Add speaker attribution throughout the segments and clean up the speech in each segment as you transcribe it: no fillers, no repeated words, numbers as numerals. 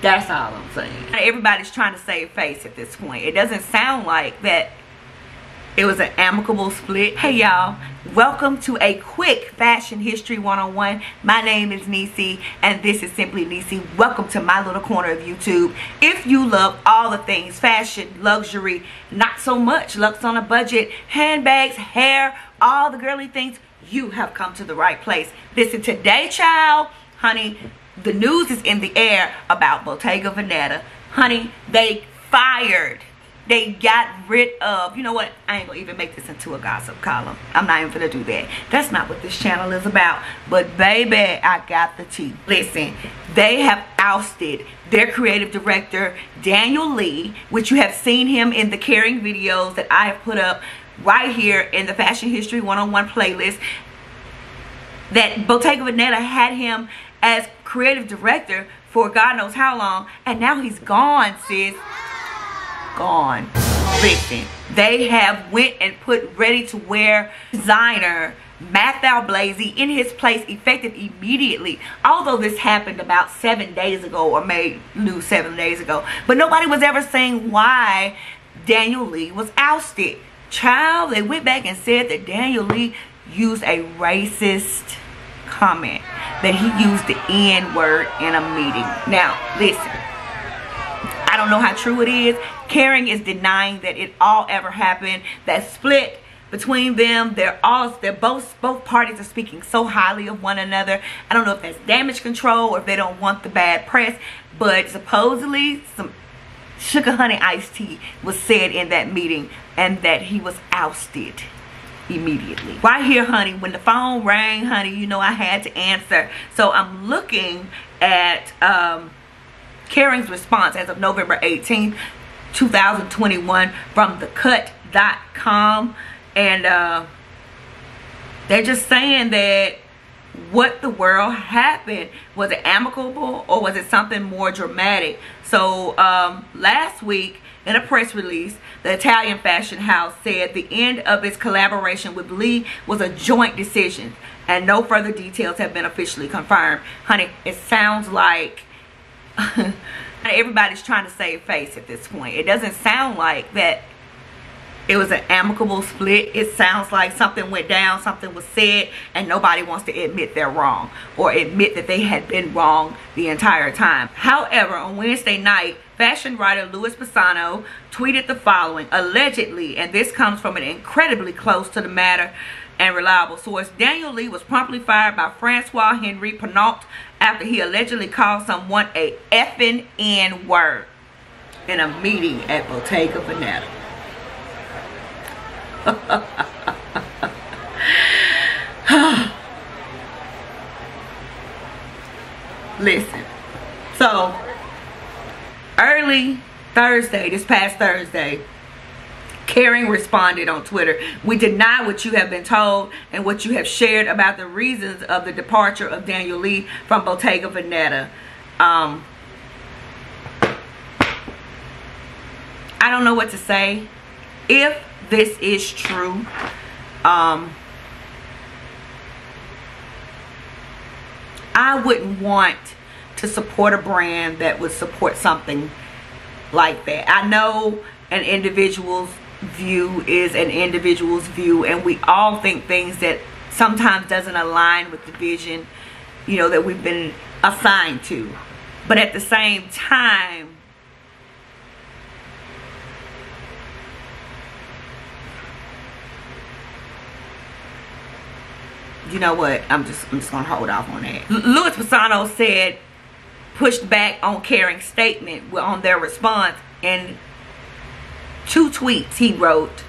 Speaker 1: That's all I'm saying. Everybody's trying to save face at this point. It doesn't sound like that it was an amicable split. Hey y'all, welcome to a quick fashion history 101. My name is Denieccee and this is Simply Denieccee. Welcome to my little corner of YouTube. If you love all the things fashion, luxury, not so much, luxe on a budget, handbags, hair, all the girly things, you have come to the right place. Listen, today, child, honey, the news is in the air about Bottega Veneta. Honey, they fired. They got rid of, you know what, I ain't gonna even make this into a gossip column. I'm not even gonna do that. That's not what this channel is about. But baby, I got the tea. Listen, they have ousted their creative director, Denieccee, which you have seen him in the caring videos that I have put up right here in the Fashion History 101 playlist. That Bottega Veneta had him as creative director for God knows how long, and now he's gone, sis. Gone. Listen, they have went and put ready to wear designer Matthieu Blazy in his place, effective immediately. Although this happened about 7 days ago, or maybe 7 days ago, but nobody was ever saying why Denieccee was ousted. Child, they went back and said that Denieccee used a racist comment, that he used the N-word in a meeting. Now, listen, I don't know how true it is. Karen is denying that it all ever happened. That split between them, they're both parties are speaking so highly of one another. I don't know if that's damage control or if they don't want the bad press, but supposedly some sugar honey iced tea was said in that meeting and that he was ousted immediately. Right here, honey, when the phone rang, honey, you know I had to answer. So I'm looking at Karen's response as of November 18th, 2021 from thecut.com, and they're just saying that what the world happened, was it amicable or was it something more dramatic? So last week in a press release, the Italian fashion house said the end of its collaboration with Lee was a joint decision and no further details have been officially confirmed. Honey, it sounds like everybody's trying to save face at this point. It doesn't sound like that it was an amicable split. It sounds like something went down, something was said, and nobody wants to admit they're wrong or admit that they had been wrong the entire time. However, on Wednesday night, fashion writer Louis Pisano tweeted the following, allegedly, and this comes from an incredibly close to the matter and reliable source. Denieccee was promptly fired by Francois-Henri Pinault after he allegedly called someone a effing N-word in a meeting at Bottega Veneta. Listen, so early Thursday, this past Thursday, Karen responded on Twitter, "We deny what you have been told and what you have shared about the reasons of the departure of Denieccee from Bottega Veneta. I don't know what to say. If this is true, I wouldn't want to support a brand that would support something like that. I know an individual's view is an individual's view, and we all think things that sometimes doesn't align with the vision, you know, that we've been assigned to. But at the same time, you know what, I'm just gonna hold off on that. Louis Pisano said, pushed back on Karen's statement on their response, and 2 tweets he wrote,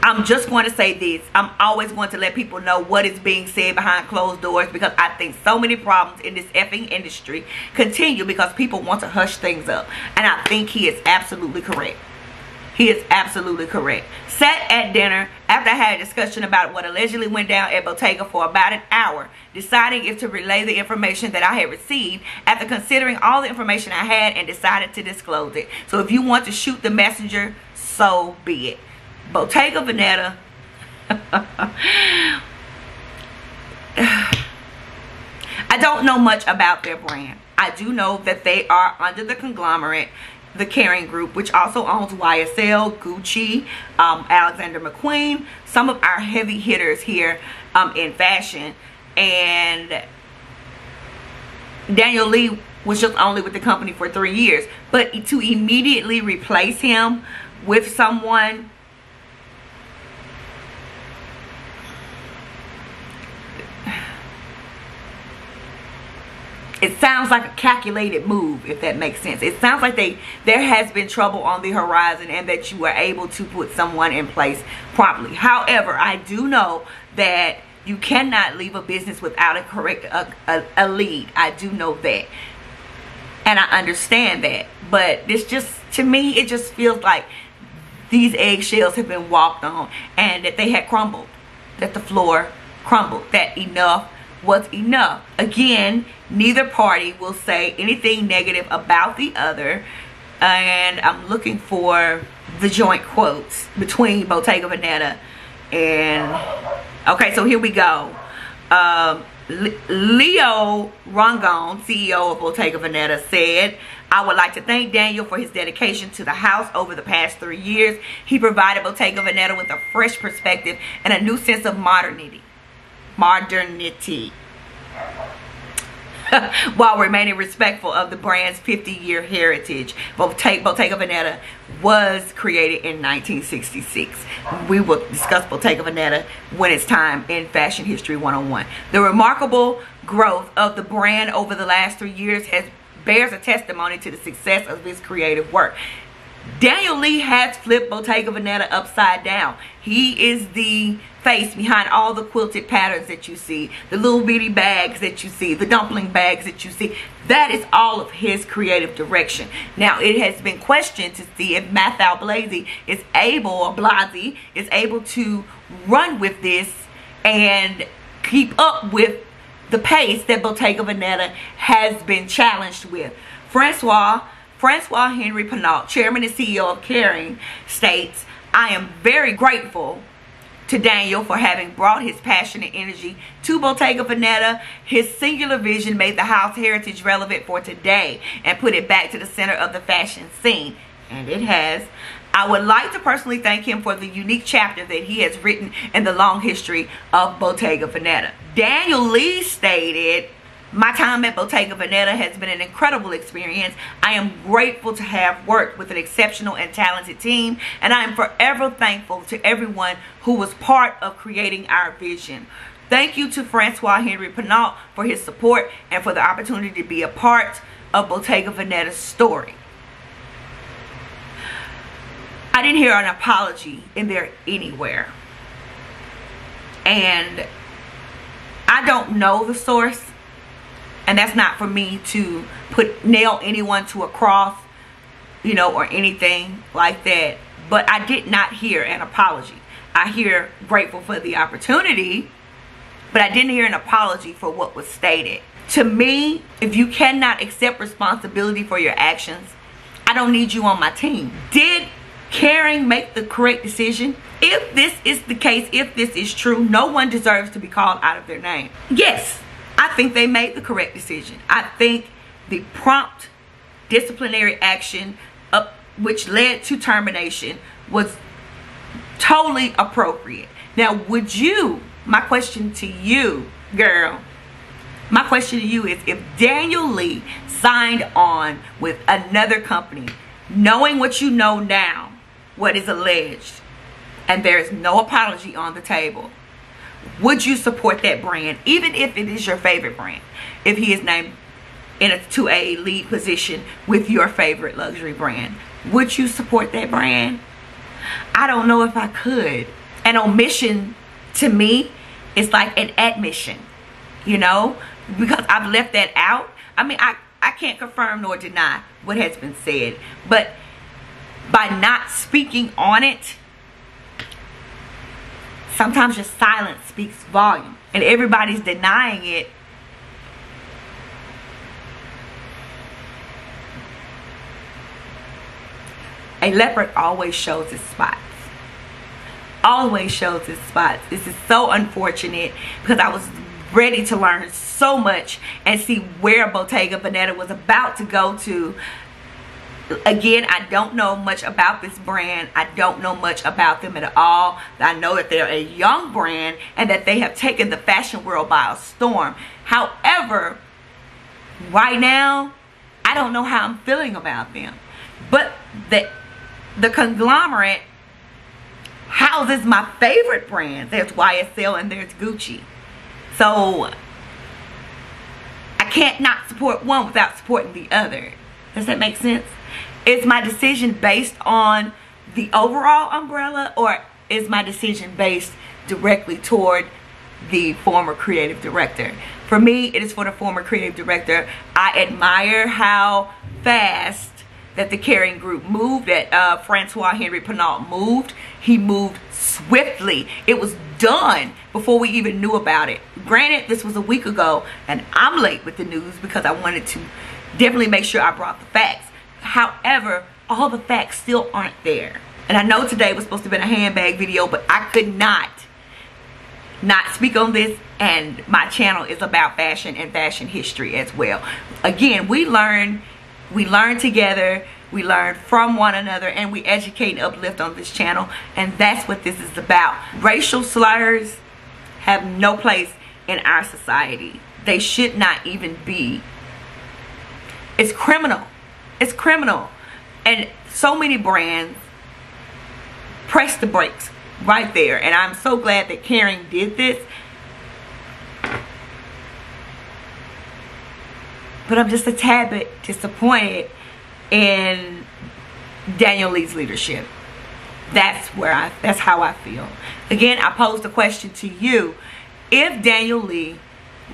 Speaker 1: "I'm just going to say this. I'm always going to let people know what is being said behind closed doors because I think so many problems in this effing industry continue because people want to hush things up." And I think he is absolutely correct. He is absolutely correct. Sat at dinner after I had a discussion about what allegedly went down at Bottega for about an hour, deciding if to relay the information that I had received after considering all the information I had, and decided to disclose it. So if you want to shoot the messenger, so be it. Bottega Veneta I don't know much about their brand. I do know that they are under the conglomerate, the Kering Group, which also owns YSL, Gucci, Alexander McQueen, some of our heavy hitters here in fashion. And Daniel Lee was just only with the company for 3 years, but to immediately replace him with someone, it sounds like a calculated move, if that makes sense. It sounds like there has been trouble on the horizon and that you were able to put someone in place properly. However, I do know that you cannot leave a business without a lead. I do know that. And I understand that. But this just, to me, it just feels like these eggshells have been walked on and that they had crumbled. That the floor crumbled. That enough was enough. Again, neither party will say anything negative about the other. And I'm looking for the joint quotes between Bottega Veneta and... Okay, so here we go. Leo Rangon, CEO of Bottega Veneta, said, "I would like to thank Daniel for his dedication to the house over the past 3 years. He provided Bottega Veneta with a fresh perspective and a new sense of modernity. While remaining respectful of the brand's 50-year heritage." Bottega Veneta was created in 1966. We will discuss Bottega Veneta when it's time in Fashion History 101. The remarkable growth of the brand over the last 3 years bears a testimony to the success of his creative work. Daniel Lee has flipped Bottega Veneta upside down. He is the face behind all the quilted patterns that you see, the little bitty bags that you see, the dumpling bags that you see. That is all of his creative direction. Now, it has been questioned to see if Matthieu Blazy is able to run with this and keep up with the pace that Bottega Veneta has been challenged with. Francois Henry Pinault, chairman and CEO of Kering, states, "I am very grateful to Daniel for having brought his passion and energy to Bottega Veneta. His singular vision made the house heritage relevant for today and put it back to the center of the fashion scene." And it has. "I would like to personally thank him for the unique chapter that he has written in the long history of Bottega Veneta." Daniel Lee stated, "My time at Bottega Veneta has been an incredible experience. I am grateful to have worked with an exceptional and talented team, and I am forever thankful to everyone who was part of creating our vision. Thank you to Francois Henry Pinault for his support and for the opportunity to be a part of Bottega Veneta's story." I didn't hear an apology in there anywhere. And I don't know the source. And that's not for me to nail anyone to a cross, you know, or anything like that. But I did not hear an apology. I hear grateful for the opportunity, but I didn't hear an apology for what was stated. To me, if you cannot accept responsibility for your actions, I don't need you on my team. Did Kering make the correct decision? If this is the case, if this is true, no one deserves to be called out of their name. Yes, I think they made the correct decision. I think the prompt disciplinary action which led to termination was totally appropriate. Now, would you, my question to you, girl, my question to you is, if Daniel Lee signed on with another company, knowing what you know now, what is alleged, and there is no apology on the table, would you support that brand, even if it is your favorite brand? If he is named to a lead position with your favorite luxury brand, would you support that brand? I don't know if I could. An omission to me is like an admission, you know, because I've left that out. I mean, I can't confirm nor deny what has been said, but by not speaking on it, sometimes your silence speaks volume, and everybody's denying it. A leopard always shows its spots. Always shows its spots. This is so unfortunate because I was ready to learn so much and see where Bottega Veneta was about to go to. Again, I don't know much about this brand. I don't know much about them at all. I know that they're a young brand and that they have taken the fashion world by a storm. However, right now, I don't know how I'm feeling about them. But the conglomerate houses my favorite brands. There's YSL and there's Gucci. So I can't not support one without supporting the other. Does that make sense? Is my decision based on the overall umbrella, or is my decision based directly toward the former creative director? For me, it is for the former creative director. I admire how fast that the Kering group moved, that Francois Henry Pinault moved. He moved swiftly. It was done before we even knew about it. Granted, this was a week ago, and I'm late with the news because I wanted to definitely make sure I brought the facts. However, all the facts still aren't there. And I know today was supposed to have been a handbag video, but I could not speak on this, and my channel is about fashion and fashion history as well. Again, we learn together, we learn from one another, and we educate and uplift on this channel, and that's what this is about. Racial slurs have no place in our society. They should not even be. It's criminal. It's criminal. And so many brands press the brakes right there, and I'm so glad that Kering did this. But I'm just a tad bit disappointed in Daniel Lee's leadership. That's how I feel. Again, I posed a question to you. If Daniel Lee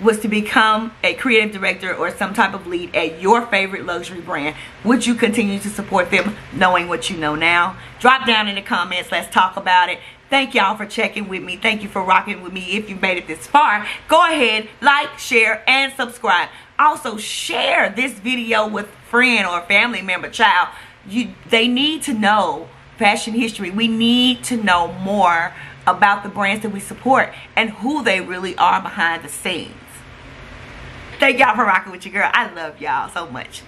Speaker 1: was to become a creative director or some type of lead at your favorite luxury brand, would you continue to support them knowing what you know now? Drop down in the comments. Let's talk about it. Thank y'all for checking with me. Thank you for rocking with me. If you've made it this far, go ahead, like, share, and subscribe. Also, share this video with a friend or a family member, child. They need to know fashion history. We need to know more about the brands that we support and who they really are behind the scenes. Thank y'all for rocking with your girl. I love y'all so much.